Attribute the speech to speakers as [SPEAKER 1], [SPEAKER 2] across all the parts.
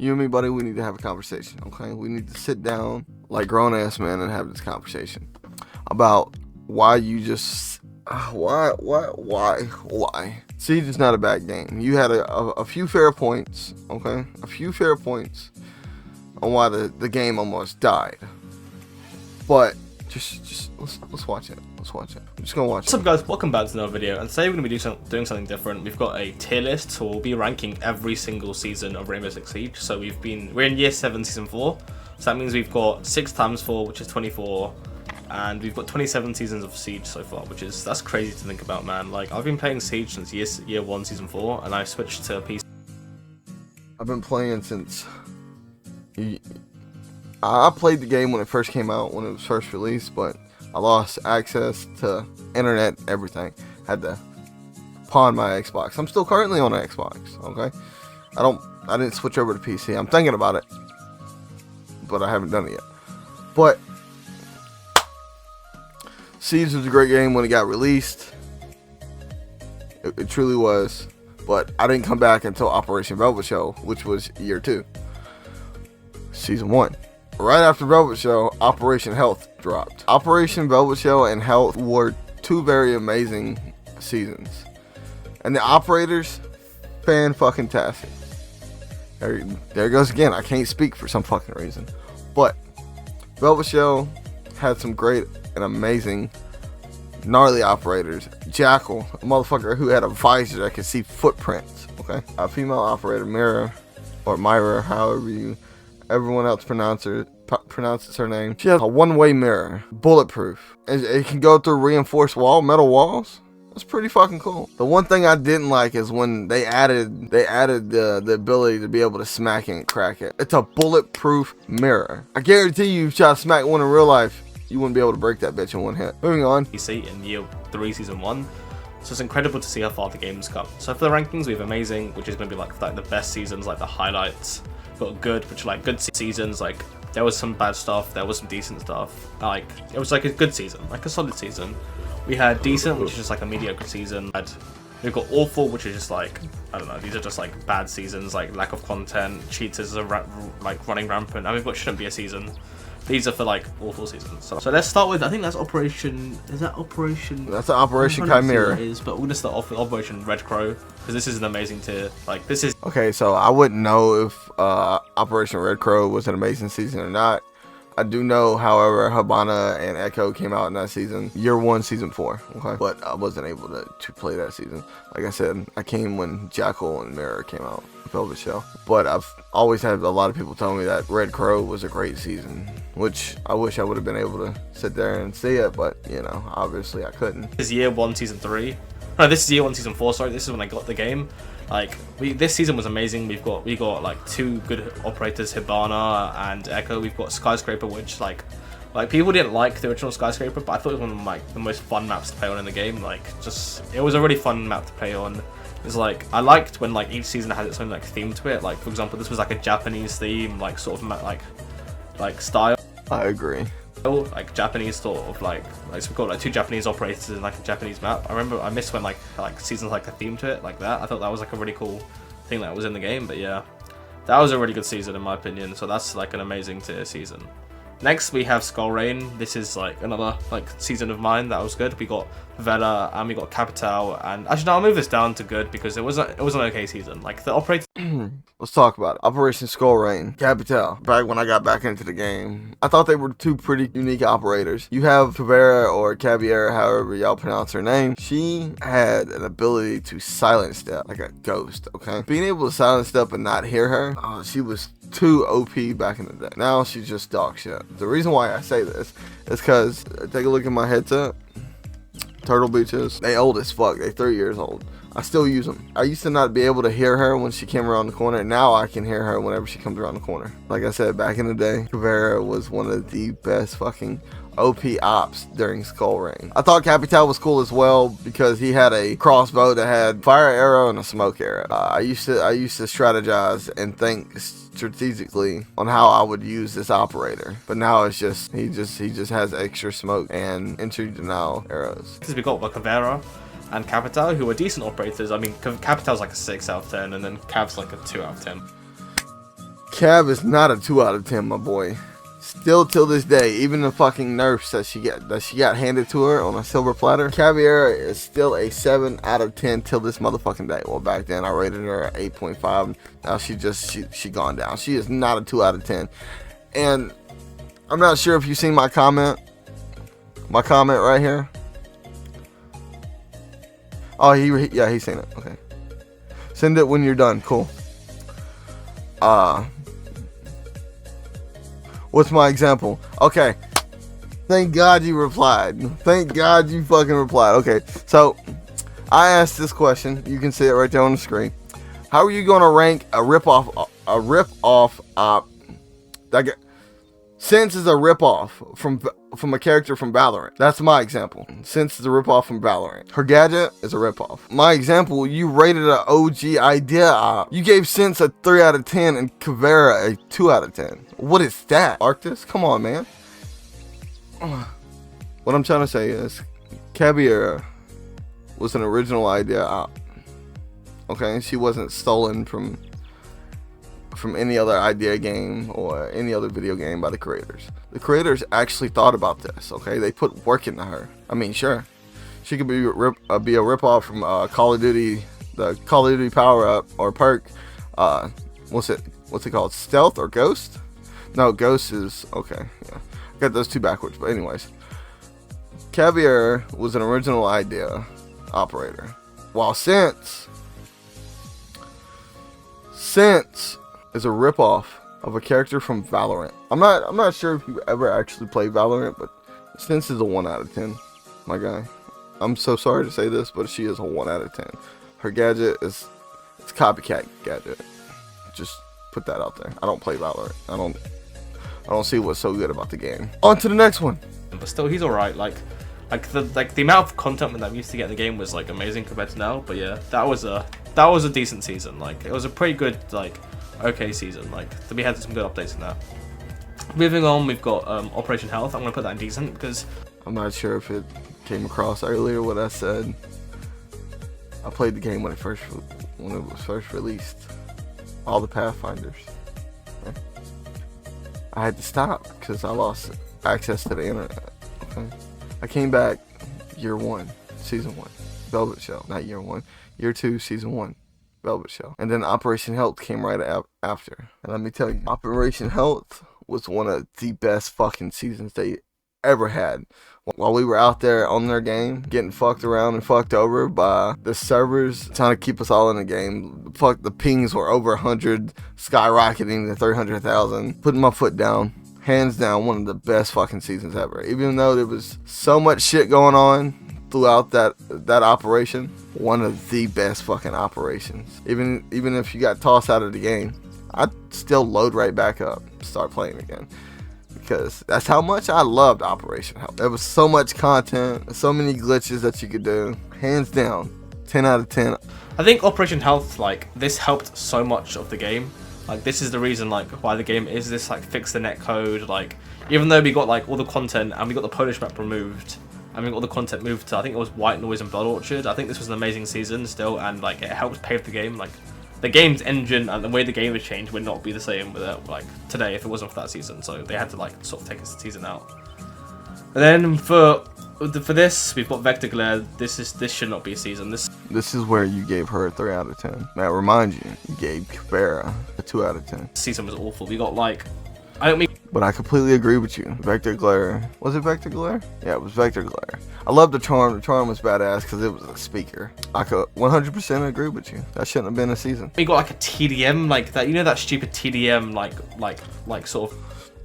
[SPEAKER 1] You and me, buddy, we need to have a conversation, okay? We need to sit down like grown-ass men and have this conversation about why you just... Why? Siege is not a bad game. You had a few fair points, okay? A few fair points on why the game almost died. But just let's watch it. Let's watch it. I'm just gonna watch it.
[SPEAKER 2] What's up, guys? Welcome back to another video. And today we're gonna be doing something different. We've got a tier list, so we'll be ranking every single season of Rainbow Six Siege. So we're in year 7, season 4. So that means we've got 6 times 4, which is 24. And we've got 27 seasons of Siege so far, that's crazy to think about, man. Like, I've been playing Siege since year 1, season 4, and I switched to PC.
[SPEAKER 1] I've been playing since... I played the game when it first came out, when it was first released, but I lost access to internet, everything. Had to pawn my Xbox. I'm still currently on an Xbox, okay? I didn't switch over to PC. I'm thinking about it, but I haven't done it yet. But Siege was a great game when it got released. It truly was. But I didn't come back until Operation Velvet Show, which was year 2. Season 1. Right after Velvet Show, Operation Health dropped. Operation Velvet Show and Health were 2 very amazing seasons. And the operators, fan-fucking-tastic. There it goes again. I can't speak for some fucking reason. But Velvet Show had some great and amazing gnarly operators. Jackal, a motherfucker who had a visor that could see footprints, okay? A female operator, Mira, or Myra, however everyone else pronounces her name. She has a one-way mirror, bulletproof. It can go through reinforced metal walls. That's pretty fucking cool. The one thing I didn't like is when they added the ability to be able to smack it and crack it. It's a bulletproof mirror. I guarantee you, if you try to smack one in real life, you wouldn't be able to break that bitch in one hit. Moving on.
[SPEAKER 2] You see in year 3, season 1. So it's incredible to see how far the game's come. So for the rankings, we have amazing, which is going to be like the best seasons, like the highlights. We've got good, which are like good seasons. Like there was some bad stuff, there was some decent stuff. Like it was like a good season, like a solid season. We had decent, which is just like a mediocre season. We've got awful, which is just like, I don't know, these are just like bad seasons, like lack of content, cheaters are like running rampant. And we've got shouldn't be a season. These are for like awful seasons. So let's start with, I think that's Operation. Is that Operation?
[SPEAKER 1] That's an Operation Chimera.
[SPEAKER 2] It is, but we're gonna start off with Operation Red Crow because this is an amazing tier. Like this is.
[SPEAKER 1] Okay, so I wouldn't know if Operation Red Crow was an amazing season or not. I do know, however, Habana and Echo came out in that season, year 1, season 4. Okay, but I wasn't able to play that season. Like I said, I came when Jackal and Mirror came out, Velvet Show. But I've always had a lot of people tell me that Red Crow was a great season, which I wish I would have been able to sit there and see it, but you know, obviously I couldn't.
[SPEAKER 2] This is year 1, season 3. No, this is year 1, season 4. Sorry, this is when I got the game. Like this season was amazing. We got like 2 good operators, Hibana and Echo. We've got Skyscraper, which like people didn't like the original Skyscraper, but I thought it was one of like the most fun maps to play on in the game. Like it was a really fun map to play on. It's like I liked when like each season had its own like theme to it. Like for example, this was like a Japanese theme, like sort of like style.
[SPEAKER 1] I agree.
[SPEAKER 2] Like Japanese sort of like so we've got like 2 Japanese operators in like a Japanese map. I miss when like seasons like a theme to it like that. I thought that was like a really cool thing that was in the game. But yeah, that was a really good season in my opinion. So that's like an amazing tier season. Next we have Skull Rain. This is like another like season of mine that was good. We got Vela and we got Capital, and actually no, I'll move this down to good because it was an okay season. Like the operator.
[SPEAKER 1] Let's talk about it. Operation Skull Rain, Capital. Back when I got back into the game, I thought they were 2 pretty unique operators. You have Caveira or Caviera, however y'all pronounce her name. She had an ability to silence step like a ghost. Okay, being able to silence step and not hear her, she was too OP back in the day. Now she's just dog shit. The reason why I say this is because take a look at my headset. Turtle Beaches, they old as fuck. They 3 years old. I still use them. I used to not be able to hear her when she came around the corner. Now I can hear her whenever she comes around the corner. Like I said, back in the day, Caveira was one of the best fucking OP ops during Skull Rain. I thought Capital was cool as well because he had a crossbow that had fire arrow and a smoke arrow. I used to strategize and think strategically on how I would use this operator, but now it's just he just has extra smoke and entry denial arrows.
[SPEAKER 2] Because we got Caveira and Capital, who are decent operators. I mean, Capital's like a 6 out of 10, and then Cav's like a 2 out of 10.
[SPEAKER 1] Cab is not a 2 out of 10, my boy. Still till this day, even the fucking nerfs that she got handed to her on a silver platter, Caviera is still a 7 out of 10 till this motherfucking day. Well, back then I rated her at 8.5. Now she gone down. She is not a 2 out of 10. And I'm not sure if you've seen my comment. My comment right here. Oh, he's seen it. Okay. Send it when you're done. Cool. What's my example? Okay. Thank God you replied. Thank God you fucking replied. Okay. So, I asked this question. You can see it right there on the screen. How are you going to rank a rip-off Sense is a rip-off from a character from Valorant. That's my example. Sense is a rip-off from Valorant. Her gadget is a rip-off. My example, you rated an OG idea op. You gave Sense a 3 out of 10 and Caviera a 2 out of 10. What is that? Arctis? Come on, man. What I'm trying to say is, Caviera was an original idea op. Okay? She wasn't stolen from any other idea game or any other video game by the creators. The creators actually thought about this, okay? They put work into her. I mean, sure, she could be a rip-off from Call of Duty, the Call of Duty power-up or perk. What's it called? Stealth or Ghost? No, Ghost is, okay, yeah. I got those two backwards, but anyways. Caviera was an original idea operator. While Sense is a rip-off of a character from Valorant. I'm not sure if you ever actually played Valorant, but Sense is a 1 out of 10, my guy. I'm so sorry to say this, but she is a 1 out of 10. Her gadget it's copycat gadget. Just put that out there. I don't play Valorant. I don't see what's so good about the game. On to the next one.
[SPEAKER 2] But still, he's alright. Like the amount of content that we used to get in the game was like amazing compared to now. But yeah, that was a decent season. Like it was a pretty good okay season. Like we had some good updates in that. Moving on, we've got Operation Health. I'm gonna put that in decent because
[SPEAKER 1] I'm not sure if it came across earlier what I said. I played the game when it was first released. All the Pathfinders. Okay. I had to stop because I lost access to the internet. Okay. I came back year 1, season 1, Velvet Shell. Not year 1, year 2, season 1. Velvet Shell. And then Operation Health came right after. And let me tell you, Operation Health was one of the best fucking seasons they ever had. While we were out there on their game, getting fucked around and fucked over by the servers trying to keep us all in the game. The pings were over 100, skyrocketing to 300,000. Putting my foot down. Hands down, one of the best fucking seasons ever. Even though there was so much shit going on throughout that operation, one of the best fucking operations. Even if you got tossed out of the game, I'd still load right back up, start playing again, because that's how much I loved Operation Health. There was so much content, so many glitches that you could do. Hands down, 10 out of 10.
[SPEAKER 2] I think Operation Health, this helped so much of the game. This is the reason why the game is this fix the net code. Even though we got all the content and we got the Polish map removed, and we got all the content moved to, I think it was White Noise and Blood Orchard. I think this was an amazing season still, and it helped pave the game. The game's engine and the way the game has changed would not be the same without today if it wasn't for that season. So they had to sort of take this season out. And then for this, we've got Vector Glare. This should not be a season.
[SPEAKER 1] This is where you gave her a 3 out of 10. Now remind you gave Caviera a 2 out of 10.
[SPEAKER 2] Season was awful. We got I don't mean.
[SPEAKER 1] But I completely agree with you. Vector Glare. Was it Vector Glare? Yeah, it was Vector Glare. I love the charm. The charm was badass because it was a speaker. I could 100% agree with you. That shouldn't have been a season.
[SPEAKER 2] We got a TDM that. You know that stupid TDM sort of.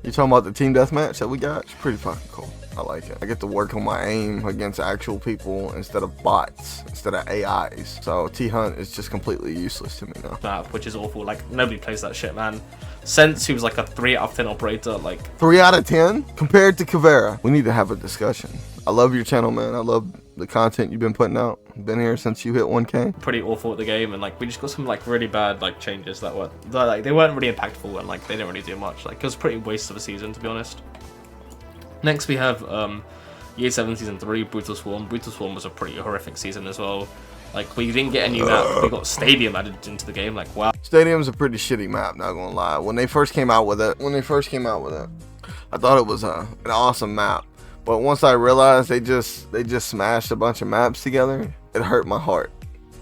[SPEAKER 1] You talking about the team deathmatch that we got? It's pretty fucking cool. I like it. I get to work on my aim against actual people instead of bots, instead of AIs. So T-Hunt is just completely useless to me now.
[SPEAKER 2] Map, which is awful. Nobody plays that shit, man. Sense, he was a 3 out of 10 operator.
[SPEAKER 1] 3 out of 10 compared to Caviera. We need to have a discussion. I love your channel, man. I love the content you've been putting out. Been here since you hit 1K.
[SPEAKER 2] Pretty awful at the game, and we just got some really bad changes that were they weren't really impactful, and they didn't really do much. It was a pretty waste of a season, to be honest. Next we have Year 7 Season 3, Brutal Swarm. Brutal Swarm was a pretty horrific season as well. Like, we didn't get a new map, we got Stadium added into the game. Like, wow.
[SPEAKER 1] Stadium's a pretty shitty map, not gonna lie. When they first came out with it, I thought it was an awesome map. But once I realized they just smashed a bunch of maps together, it hurt my heart.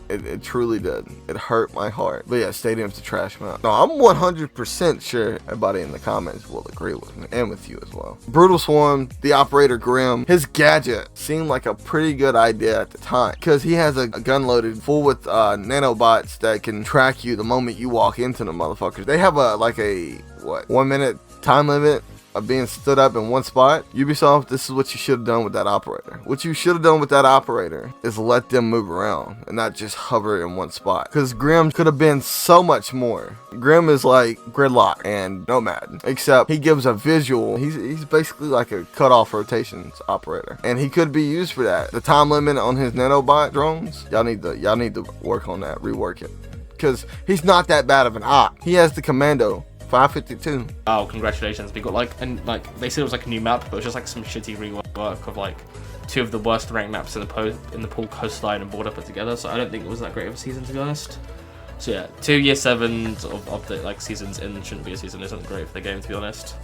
[SPEAKER 1] It truly did. It hurt my heart. But yeah, Stadium's a trash map. No, I'm 100% sure everybody in the comments will agree with me and with you as well. Brutal Swarm, the operator Grimm, his gadget seemed like a pretty good idea at the time because he has a gun loaded full with nanobots that can track you the moment you walk into the motherfuckers. They have a 1 minute time limit of being stood up in one spot. Ubisoft, this is what you should have done with that operator. What you should have done with that operator is let them move around and not just hover in one spot. Because Grimm could have been so much more. Grimm is like Gridlock and Nomad, except he gives a visual. He's basically like a cut-off rotations operator, and he could be used for that. The time limit on his nanobot drones, y'all need to work on that, rework it, because he's not that bad of an op. He has the commando 552.
[SPEAKER 2] Oh, congratulations. We got they said it was like a new map, but it was just like some shitty rework of like 2 of the worst ranked maps in the pool, coastline and border put together. So I don't think it was that great of a season, to be honest. So yeah, 2 year 7s of the like seasons in shouldn't be a season. Isn't great for the game, to be honest.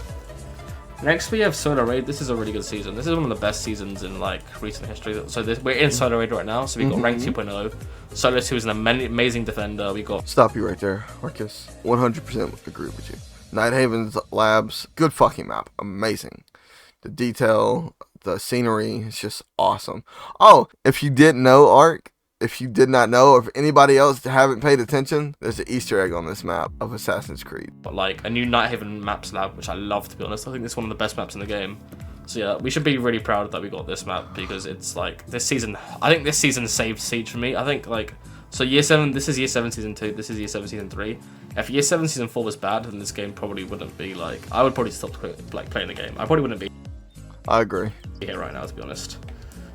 [SPEAKER 2] Next we have Solar Raid. This is a really good season. This is one of the best seasons in like recent history. So we're in Solar Raid right now. So we got rank 2.0. Solar 2 is an amazing defender. We got...
[SPEAKER 1] Stop you right there, Marcus. 100% agree with you. Night Haven's Labs, good fucking map. Amazing. The detail, the scenery is just awesome. Oh, if you didn't know, Ark, if you did not know, or if anybody else haven't paid attention, there's an Easter egg on this map of Assassin's Creed.
[SPEAKER 2] But like a new Night Haven maps lab, which I love, to be honest. I think it's one of the best maps in the game. So yeah, we should be really proud that we got this map, because it's like this season. I think this season saved Siege for me. I think like, so year 7. This is year 7 season 2. This is year 7 season 3. If year 7 season 4 was bad, then this game probably wouldn't be like. I would probably stop like playing the game. I probably wouldn't be.
[SPEAKER 1] I agree.
[SPEAKER 2] Here right now, to be honest.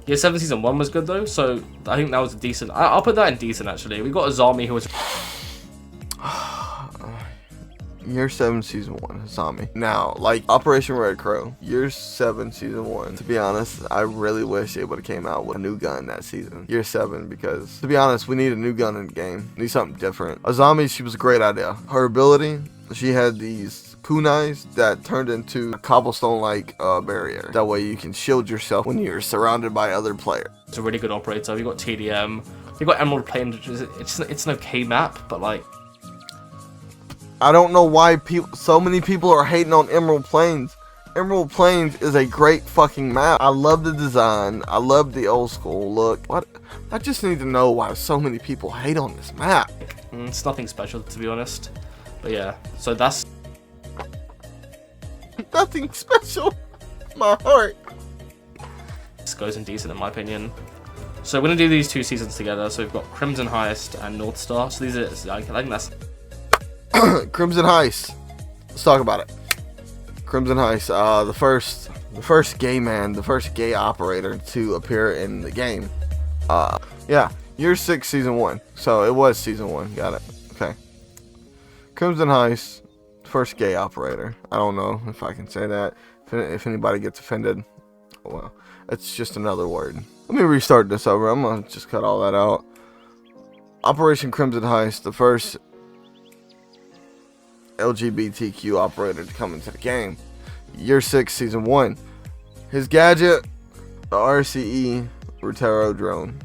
[SPEAKER 2] Year 7 season 1 was good though, so I think that was a decent. I'll put that in decent actually. We got Azami, who was.
[SPEAKER 1] Year 7 season 1, Azami. Now, like Operation Red Crow, year 7 season 1. To be honest, I really wish it would have came out with a new gun that season. Year 7, because to be honest, we need a new gun in the game. We need something different. Azami, she was a great idea. Her ability, she had these kunais that turned into a cobblestone-like barrier. That way you can shield yourself when you're surrounded by other players.
[SPEAKER 2] It's a really good operator. We got TDM. We got Emerald Plains, which is it's an okay map, but like.
[SPEAKER 1] I don't know why so many people are hating on Emerald Plains. Emerald Plains is a great fucking map. I love the design. I love the old school look. What? I just need to know why so many people hate on this map.
[SPEAKER 2] It's nothing special, to be honest. But yeah, so that's...
[SPEAKER 1] Nothing special. My heart.
[SPEAKER 2] This goes in decent, in my opinion. So we're going to do these 2 seasons together. So we've got Crimson Heist and North Star. So these are... I think that's...
[SPEAKER 1] Crimson Heist. Let's talk about it. Crimson Heist, the first gay man, the first gay operator to appear in the game. Yeah, year 6 season 1. So it was season 1. Got it. Okay. Crimson Heist, first gay operator. I don't know if I can say that. If anybody gets offended, oh well. It's just another word. Let me restart this over. I'm gonna just cut all that out. Operation Crimson Heist, the first LGBTQ operator to come into the game. Year 6 season 1. His gadget, the RCE Rotero drone,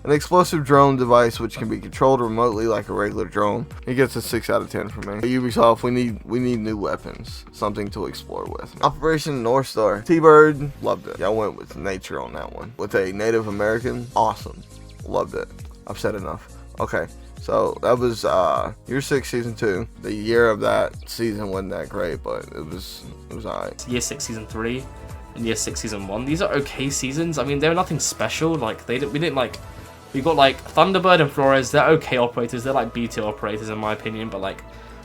[SPEAKER 1] an explosive drone device which can be controlled remotely like a regular drone. He gets a 6 out of 10 for me. Ubisoft, we need new weapons, something to explore with. Operation North Star, T-Bird, loved it. Y'all went with nature on that one. With a Native American, awesome, loved it. I've said enough. Okay. So that was year 6 season 2. The year of that season wasn't that great, but it was alright.
[SPEAKER 2] Year 6 season 3 and year 6 season 1. These are okay seasons. I mean, they're nothing special. Like we didn't like. We got like Thunderbird and Flores. They're okay operators. They're like B-tier operators in my opinion. But like,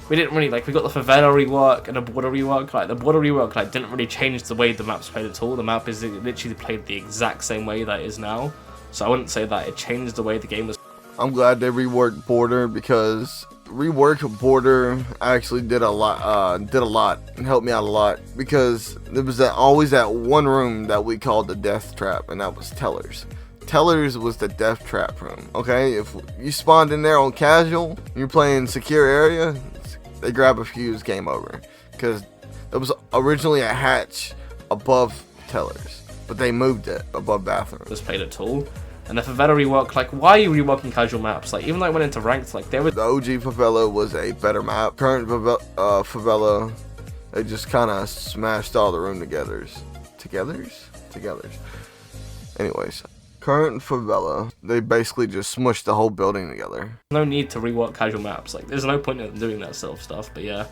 [SPEAKER 2] we didn't really like. We got the Favela rework and a border rework. Like the border rework like didn't really change the way the map's played at all. The map is literally played the exact same way that it is now. So I wouldn't say that it changed the way the game was.
[SPEAKER 1] I'm glad they reworked Border, because rework Border actually did a lot and helped me out a lot, because there was always that one room that we called the death trap, and that was Tellers. Tellers was the death trap room. Okay, if you spawned in there on casual, you're playing secure area, they grab a fuse, game over. Because it was originally a hatch above Tellers, but they moved it above bathroom.
[SPEAKER 2] Was played at all. And the favela rework, like, why are you reworking casual maps? Like, even though I went into ranked, like, there was...
[SPEAKER 1] The OG favela was a better map. Current favela, they just kind of smashed all the room togethers. Anyways, current favela, they basically just smushed the whole building together.
[SPEAKER 2] No need to rework casual maps. Like, there's no point in doing that sort of stuff, but yeah.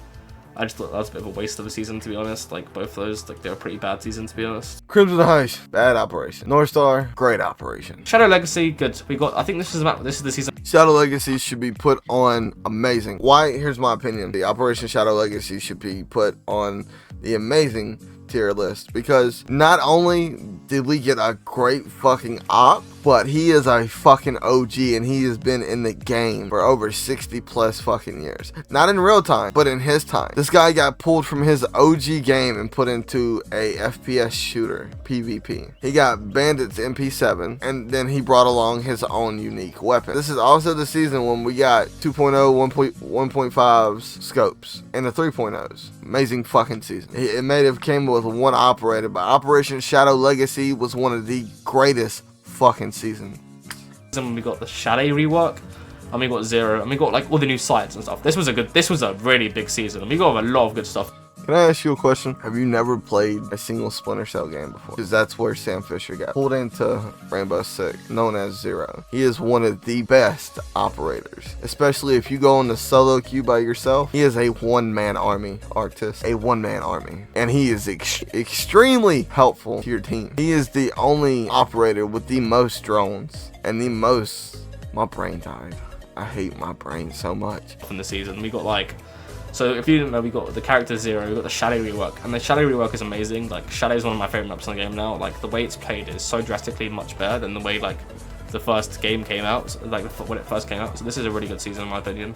[SPEAKER 2] I just thought that was a bit of a waste of a season, to be honest. Like, both those, like, they were pretty bad seasons, to be honest.
[SPEAKER 1] Crimson Heist, bad operation. North Star, great operation.
[SPEAKER 2] Shadow Legacy, good. We got, I think this is the season.
[SPEAKER 1] Shadow Legacy should be put on amazing. Why? Here's my opinion. The Operation Shadow Legacy should be put on the amazing tier list, because not only did we get a great fucking op, but he is a fucking OG and he has been in the game for over 60 plus fucking years. Not in real time, but in his time. This guy got pulled from his OG game and put into a FPS shooter, PvP. He got Bandit's MP7 and then he brought along his own unique weapon. This is also the season when we got 2.0, 1.5 scopes and the 3.0s. Amazing fucking season. It may have came with one operator, but Operation Shadow Legacy was one of the greatest fucking season.
[SPEAKER 2] When we got the Chalet rework, and we got Zero, and we got like all the new sites and stuff. This was a really big season, and we got a lot of good stuff.
[SPEAKER 1] Can I ask you a question? Have you never played a single Splinter Cell game before? Because that's where Sam Fisher got pulled into Rainbow Six, known as Zero. He is one of the best operators, especially if you go on the solo queue by yourself. He is a one-man army artist, a one-man army, and he is extremely helpful to your team. He is the only operator with the most drones and the most... My brain died. I hate my brain so much.
[SPEAKER 2] From the season, we got like... So if you didn't know, we got the character Zero, we got the Chalet rework, and the Chalet rework is amazing. Like, Chalet is one of my favorite maps in the game now. Like, the way it's played is so drastically much better than the way, like, the first game came out, like, when it first came out. So this is a really good season, in my opinion.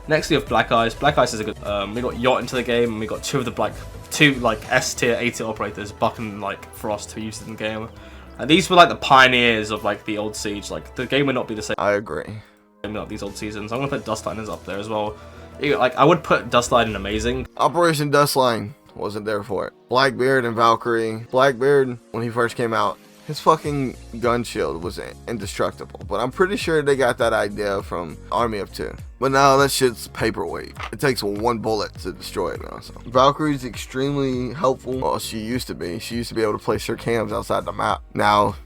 [SPEAKER 2] Next, we have Black Ice. Black Ice is a good... we got Yacht into the game, and we got two S tier, A tier operators, Buck and, like, Frost, who used it in the game. And these were, like, the pioneers of, like, the old Siege. Like, the game would not be the same.
[SPEAKER 1] I agree.
[SPEAKER 2] Like, these old seasons. I'm gonna put Dustliners up there as well. Like, I would put Dustline in amazing.
[SPEAKER 1] Operation Dustline wasn't there for it. Blackbeard and Valkyrie. Blackbeard, when he first came out, his fucking gun shield was indestructible. But I'm pretty sure they got that idea from Army of Two. But now that shit's paperweight. It takes one bullet to destroy it now. So Valkyrie's extremely helpful. Well, she used to be. She used to be able to place her cams outside the map. Now,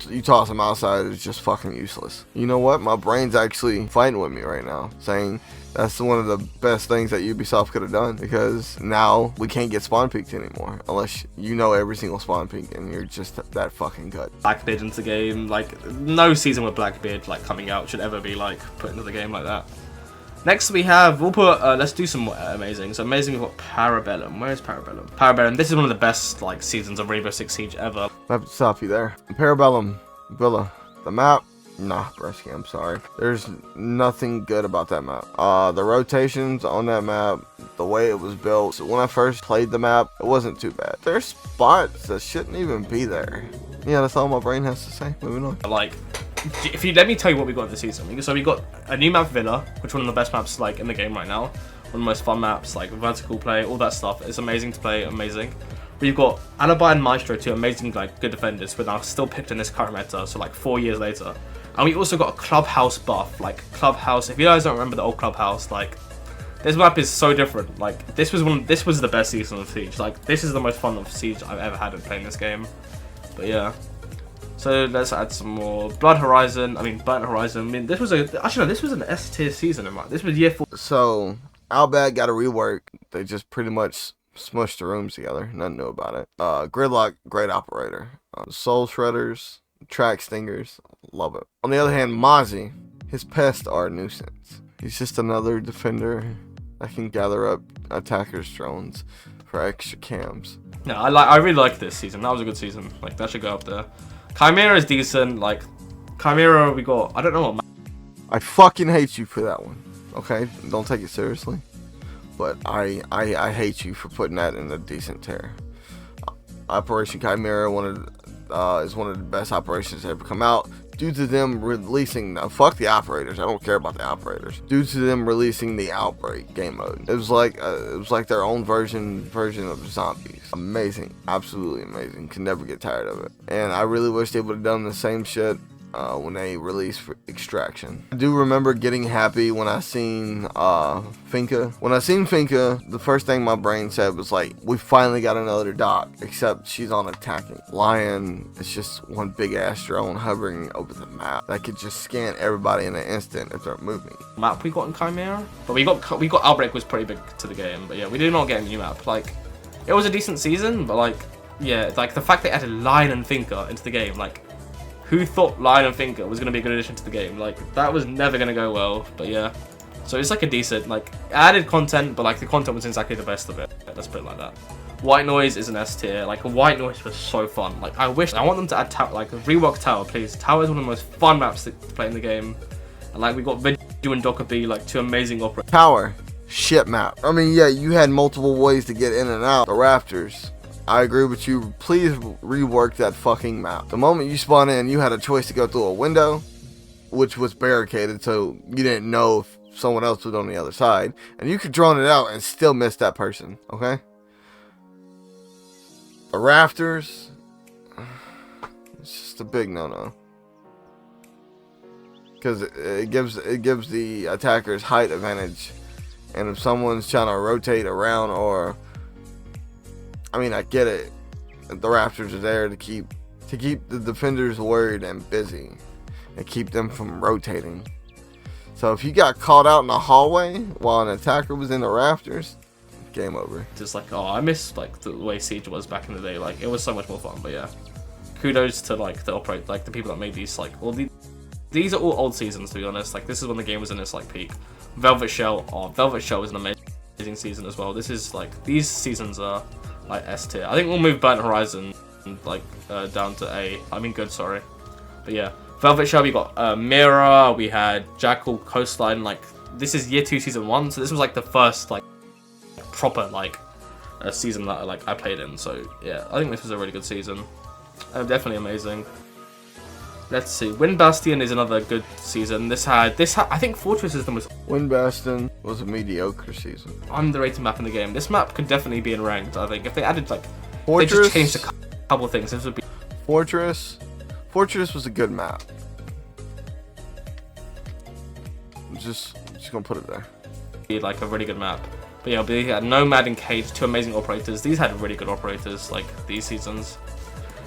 [SPEAKER 1] you toss them outside, it's just fucking useless. You know what? My brain's actually fighting with me right now, saying that's one of the best things that Ubisoft could have done, because now we can't get spawn peeked anymore unless you know every single spawn peek and you're just that fucking good.
[SPEAKER 2] Blackbeard into the game, like, no season with Blackbeard like coming out should ever be like put into the game like that. Next we have, we'll put, let's do some amazing. So amazing, we've got Parabellum. Where is Parabellum? Parabellum, this is one of the best like seasons of Rainbow Six Siege ever.
[SPEAKER 1] I have to stop you there. Parabellum Villa, the map. Nah, Bresky, I'm sorry. There's nothing good about that map. The rotations on that map, the way it was built. So when I first played the map, it wasn't too bad. There's spots that shouldn't even be there. Yeah, that's all my brain has to say. Moving on.
[SPEAKER 2] Like, if you let me tell you what we got this season. So we got a new map, Villa, which is one of the best maps like in the game right now. One of the most fun maps, like vertical play, all that stuff. It's amazing to play, amazing. We've got Alibi and Maestro, two amazing like good defenders, but now still picked in this current meta. So like 4 years later. And we also got a Clubhouse buff, like Clubhouse. If you guys don't remember the old Clubhouse, like this map is so different. Like this was the best season of Siege. Like this is the most fun of Siege I've ever had in playing this game. But yeah. So let's add some more. Burnt Horizon. I mean, this was an S tier season. This was year 4.
[SPEAKER 1] So Outback got a rework. They just pretty much smushed the rooms together. Nothing new about it. Gridlock, great operator. Soul Shredders, Track Stingers, love it. On the other hand, Mozzie, his pests are a nuisance. He's just another defender that can gather up attackers' drones for extra cams.
[SPEAKER 2] Yeah, I really like this season. That was a good season. Like that should go up there. Chimera is decent. Like Chimera, we got. I don't know what.
[SPEAKER 1] I fucking hate you for that one. Okay, don't take it seriously. But I hate you for putting that in a decent tier. Operation Chimera, one of is one of the best operations to ever come out. Due to them releasing, fuck the operators, I don't care about the operators. Due to them releasing the Outbreak game mode, it was like their own version of zombies. Amazing, absolutely amazing. Can never get tired of it. And I really wish they would have done the same shit when they released Extraction. I do remember getting happy when I seen Finka. When I seen Finka, the first thing my brain said was like, we finally got another doc, except she's on attacking. Lion is just one big ass drone hovering over the map that could just scan everybody in an instant if they're moving.
[SPEAKER 2] Map we got in Chimera, but we got Outbreak was pretty big to the game, but yeah, we did not get a new map. Like, it was a decent season, but like, yeah, like the fact they added Lion and Finka into the game, like, who thought Lion and Finka was going to be a good addition to the game? Like, that was never going to go well, but yeah. So it's like a decent, like, added content, but like the content was exactly the best of it. Let's put it like that. White Noise is an S tier. Like, White Noise was so fun. Like, I want them to add rework Tower, please. Tower is one of the most fun maps to play in the game. And like, we got Video and Dockerbee, like, two amazing operators.
[SPEAKER 1] Tower, shit map. I mean, yeah, you had multiple ways to get in and out. The rafters. I agree with you. Please rework that fucking map. The moment you spawn in, you had a choice to go through a window, which was barricaded, so you didn't know if someone else was on the other side, and you could drone it out and still miss that person. Okay. The rafters, it's just a big no-no, because it gives the attackers height advantage, and if someone's trying to rotate around, or I mean, I get it. The rafters are there to keep the defenders worried and busy, and keep them from rotating. So if you got caught out in the hallway while an attacker was in the rafters, game over.
[SPEAKER 2] Just like, oh, I miss like the way Siege was back in the day. Like, it was so much more fun. But yeah, kudos to like the people that made these. Like, all these are all old seasons, to be honest. Like, this is when the game was in its like peak. Velvet Shell was an amazing season as well. This is like, these seasons are like S tier. I think we'll move Burnt Horizon like down to A. I mean, good, sorry. But yeah, Velvet Shell, we got Mirror, we had Jackal, Coastline. Like, this is year 2 season 1, so this was like the first like proper like season that like I played in. So yeah, I think this was a really good season. Definitely amazing. Let's see. Wind Bastion is another good season. I think Fortress is the most...
[SPEAKER 1] Wind Bastion was a mediocre season.
[SPEAKER 2] Underrated map in the game. This map could definitely be in ranked, I think. If they added, like...
[SPEAKER 1] Fortress,
[SPEAKER 2] they just changed a couple things. This would be...
[SPEAKER 1] Fortress was a good map. I'm just gonna put it there.
[SPEAKER 2] Be like a really good map. But yeah, we had Nomad and Cage, two amazing operators. These had really good operators, like, these seasons.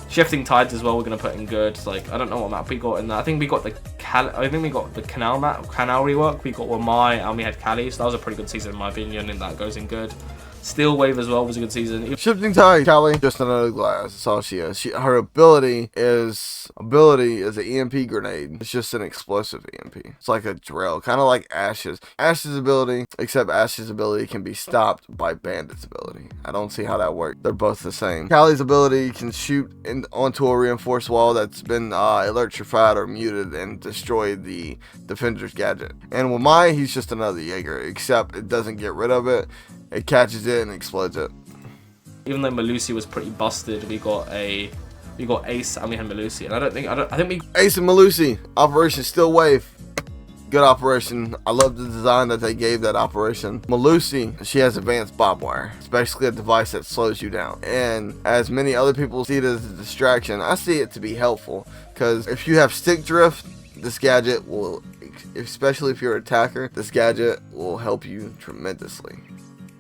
[SPEAKER 2] Shifting Tides as well, we're gonna put in good. Like, I don't know what map we got in that. I think we got the Canal map, Canal rework. We got Wamai and we had Cali, so that was a pretty good season in my opinion, and that goes in good. Steel Wave as well was a good season.
[SPEAKER 1] Shifting Tide, Cali, just another glass. That's all she is. Her ability is an EMP grenade. It's just an explosive EMP. It's like a drill, kind of like Ash's. Ash's ability, except Ash's ability can be stopped by Bandit's ability. I don't see how that works. They're both the same. Cali's ability can shoot onto a reinforced wall that's been electrified or muted and destroy the defender's gadget. And with Mai, he's just another Jaeger, except it doesn't get rid of it. It catches it and explodes it.
[SPEAKER 2] Even though Melusi was pretty busted, we got Ace and we had Melusi, and I think we
[SPEAKER 1] Ace and Melusi, Operation Steel Wave, good operation. I love the design that they gave that operation. Melusi, she has advanced barbed wire. It's basically a device that slows you down, and as many other people see it as a distraction, I see it to be helpful, because if you have stick drift, this gadget will, especially if you're an attacker, this gadget will help you tremendously.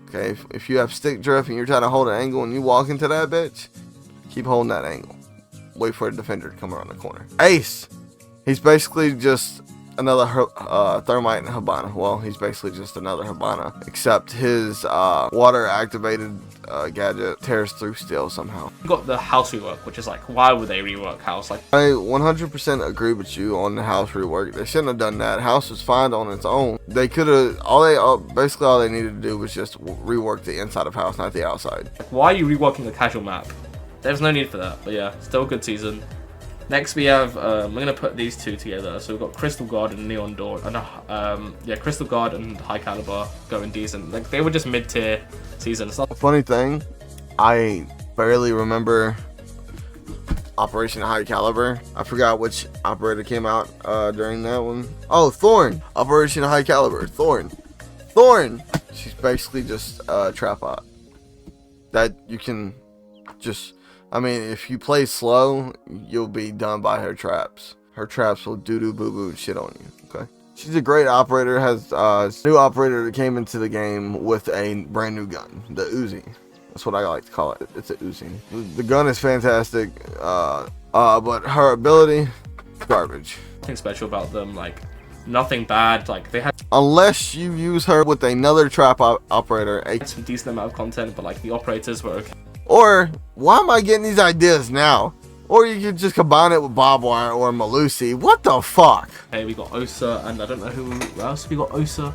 [SPEAKER 1] Okay, if you have stick drift and you're trying to hold an angle and you walk into that bitch, keep holding that angle. Wait for a defender to come around the corner. Ace, he's basically just another Thermite and Habana. Well, he's basically just another Habana, except his water activated gadget tears through steel somehow.
[SPEAKER 2] We got the house rework, which is like, why would they rework house? Like,
[SPEAKER 1] I 100% agree with you on the house rework. They shouldn't have done that. House was fine on its own. They could have, basically all they needed to do was just rework the inside of house, not the outside.
[SPEAKER 2] Like, why are you reworking the casual map? There's no need for that, but yeah, still a good season. Next we have, we're going to put these two together. So we've got Crystal Guard and Neon Dawn. Yeah, Crystal Guard and High Caliber going decent. Like, they were just mid-tier seasons.
[SPEAKER 1] Funny thing, I barely remember Operation High Caliber. I forgot which operator came out during that one. Oh, Thorn. Operation High Caliber. Thorn. She's basically just a trapod that you can just, I mean, if you play slow, you'll be done by her traps. Her traps will doo-doo boo-boo shit on you, okay? She's a great operator, has a new operator that came into the game with a brand new gun, the Uzi. That's what I like to call it. It's a Uzi. The gun is fantastic, but her ability, garbage.
[SPEAKER 2] Nothing special about them, like nothing bad. Like they had
[SPEAKER 1] Unless you use her with another trap operator.
[SPEAKER 2] some decent amount of content, but like the operators were okay.
[SPEAKER 1] Or, why am I getting these ideas now? Or you could just combine it with Bob Wire or Malusi. What the fuck?
[SPEAKER 2] Hey, we got Osa, and I don't know who else we got. Osa.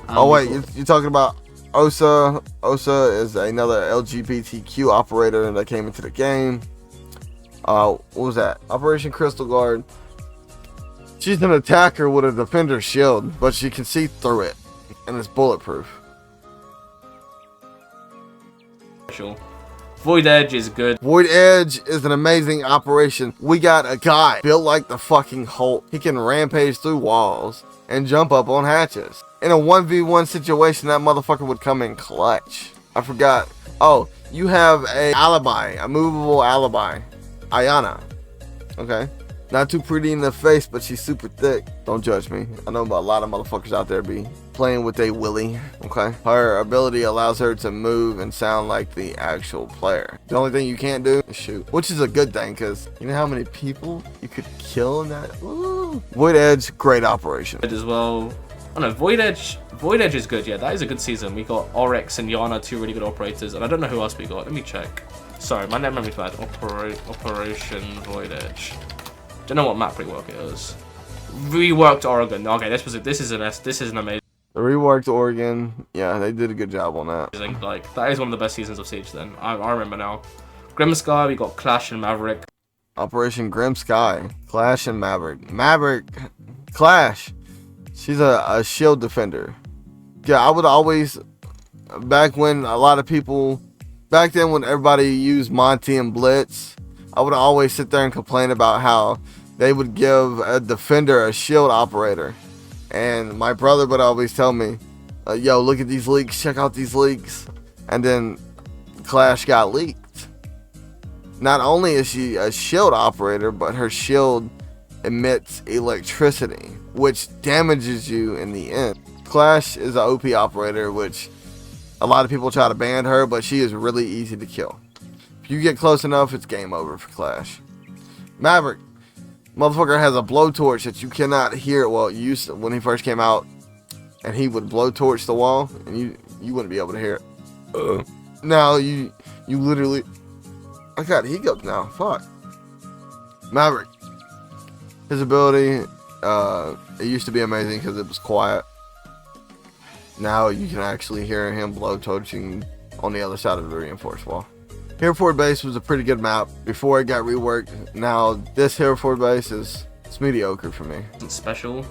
[SPEAKER 1] Oh wait, you're talking about Osa. Osa is another LGBTQ operator that came into the game. What was that? Operation Crystal Guard. She's an attacker with a defender shield, but she can see through it, and it's bulletproof.
[SPEAKER 2] Special. Void Edge is good.
[SPEAKER 1] Void Edge is an amazing operation. We got a guy built like the fucking Hulk. He can rampage through walls and jump up on hatches. In a 1v1 situation, that motherfucker would come in clutch. I forgot. Oh, you have a alibi, a movable alibi. Ayana. Okay. Not too pretty in the face, but she's super thick. Don't judge me. I know about a lot of motherfuckers out there be playing with a willy. Okay. Her ability allows her to move and sound like the actual player. The only thing you can't do is shoot, which is a good thing, because you know how many people you could kill in that? Ooh. Void Edge, great operation.
[SPEAKER 2] As well. Oh no, Void Edge is good. Yeah, that is a good season. We got Oryx and Yana, two really good operators, and I don't know who else we got. Let me check. Sorry, my memory's bad. Operation Void Edge. Don't know what map rework it is. Reworked Oregon. Okay, this is an amazing.
[SPEAKER 1] The reworked Oregon. Yeah, they did a good job on that.
[SPEAKER 2] Like that is one of the best seasons of Siege. Then I remember now. Grim Sky. We got Clash and Maverick.
[SPEAKER 1] Operation Grim Sky, Clash and Maverick. Clash. She's a shield defender. Yeah, I would always, back when a lot of people, back then when everybody used Monty and Blitz, I would always sit there and complain about how they would give a defender a shield operator. And my brother would always tell me, yo, look at these leaks, check out these leaks. And then Clash got leaked. Not only is she a shield operator, but her shield emits electricity, which damages you in the end. Clash is an OP operator, which a lot of people try to ban her, but she is really easy to kill. If you get close enough, it's game over for Clash. Maverick, motherfucker has a blowtorch that you cannot hear. Well, you used to, when he first came out, and he would blowtorch the wall, and you wouldn't be able to hear it. Now you literally, I got hiccups now. Fuck. Maverick. His ability, it used to be amazing because it was quiet. Now you can actually hear him blowtorching on the other side of the reinforced wall. Hereford Base was a pretty good map before it got reworked. Now this Hereford Base it's mediocre for me.
[SPEAKER 2] It's special.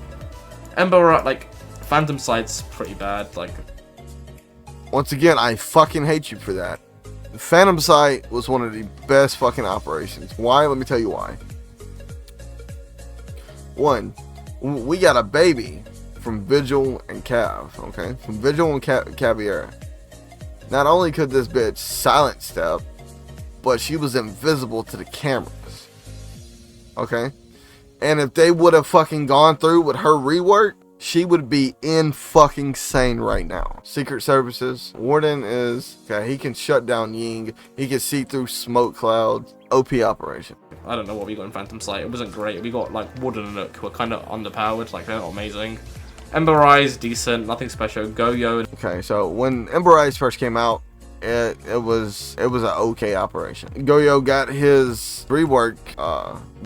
[SPEAKER 2] Ember, like Phantom Sight's pretty bad. Like
[SPEAKER 1] once again, I fucking hate you for that. Phantom Sight was one of the best fucking operations. Why? Let me tell you why. One, we got a baby from Vigil and Cav, okay? From Vigil and Caviera. Not only could this bitch silent step, but she was invisible to the cameras, okay? And if they would have fucking gone through with her rework, she would be in fucking sane right now. Secret Services. Warden is, okay, he can shut down Ying. He can see through smoke clouds. OP operation.
[SPEAKER 2] I don't know what we got in Phantom Sight. It wasn't great. We got like Warden and Nook who were kind of underpowered. Like they're not amazing. Ember Eyes, decent. Nothing special. Goyo.
[SPEAKER 1] Okay, so when Ember Eyes first came out, it was an okay operation. Goyo got his rework,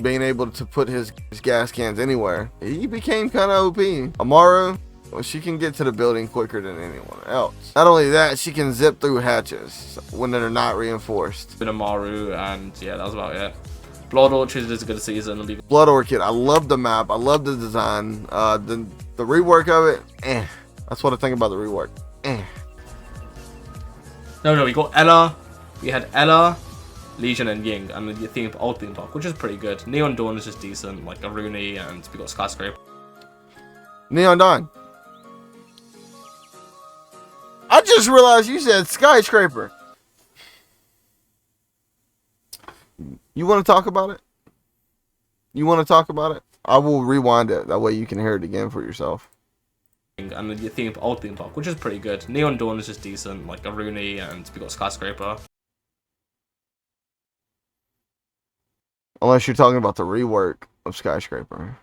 [SPEAKER 1] being able to put his gas cans anywhere. He became kind of OP. Amaru, well, she can get to the building quicker than anyone else. Not only that, she can zip through hatches when they're not reinforced.
[SPEAKER 2] Been Amaru, and yeah, that was about it. Blood Orchard is a good season.
[SPEAKER 1] Blood Orchid, I love the map. I love the design. The rework of it, That's what I think about the rework.
[SPEAKER 2] No, we got Ella. We had Ella. Legion and Ying, and the old theme park, which is pretty good. Neon Dawn is just decent, like a Rooney, and we got Skyscraper.
[SPEAKER 1] Neon Dawn. I just realized you said Skyscraper. You want to talk about it? You want to talk about it? I will rewind it. That way you can hear it again for yourself.
[SPEAKER 2] And the old theme park, which is pretty good. Neon Dawn is just decent, like a Rooney, and we got Skyscraper.
[SPEAKER 1] Unless you're talking about the rework of Skyscraper.